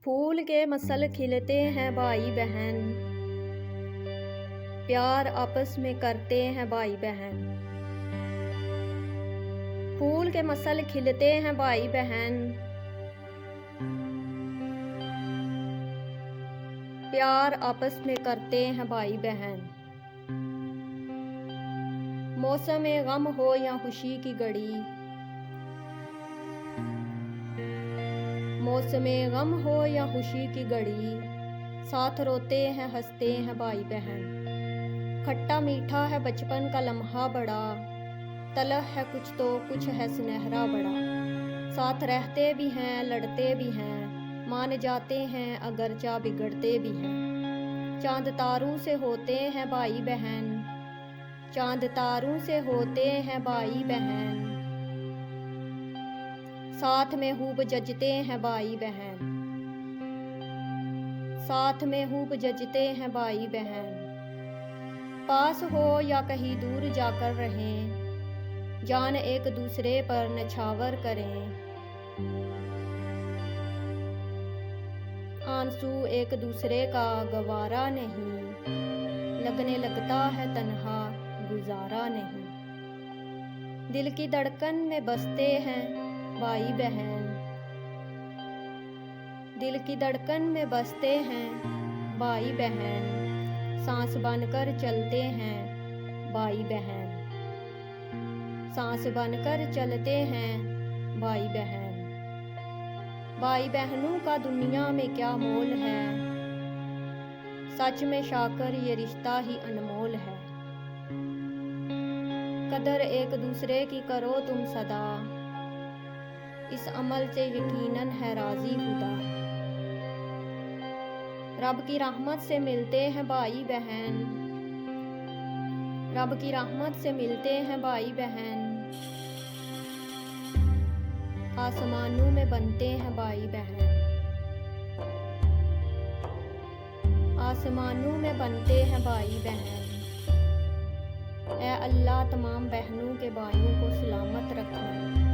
फूल के मसल खिलते हैं भाई बहन, प्यार आपस में करते हैं भाई बहन। फूल के मसल खिलते हैं भाई बहन, प्यार आपस में करते हैं भाई बहन। मौसम गम हो या खुशी की घड़ी, मौसम गम हो या खुशी की घड़ी, साथ रोते हैं हंसते हैं भाई बहन। खट्टा मीठा है बचपन का लम्हा बड़ा, तलह है कुछ तो कुछ है सुनहरा बड़ा। साथ रहते भी हैं लड़ते भी हैं, मान जाते हैं अगरचा बिगड़ते भी हैं। चांद तारों से होते हैं भाई बहन, चांद तारों से होते हैं भाई बहन। साथ में खूब जजते हैं भाई बहन, साथ में खूब जजते हैं भाई बहन। पास हो या कहीं दूर जाकर रहें, जान एक दूसरे पर नछावर करें। आंसू एक दूसरे का गवारा नहीं, लगने लगता है तन्हा गुजारा नहीं। दिल की धड़कन में बसते हैं भाई बहन, दिल की धड़कन में बसते हैं भाई बहन। सांस बनकर चलते हैं भाई बहन, सांस बनकर चलते हैं भाई बहन। भाई बहनों का दुनिया में क्या मोल है, सच में शाकर ये रिश्ता ही अनमोल है। कदर एक दूसरे की करो तुम सदा, इस अमल से यकीनन है राजी खुदा। रब की रहमत से मिलते हैं भाई बहन, रब की रहमत से मिलते हैं भाई बहन। आसमानों में बनते हैं भाई बहन, आसमानों में बनते हैं भाई बहन। ऐ अल्लाह तमाम बहनों के भाइयों को सलामत रखना।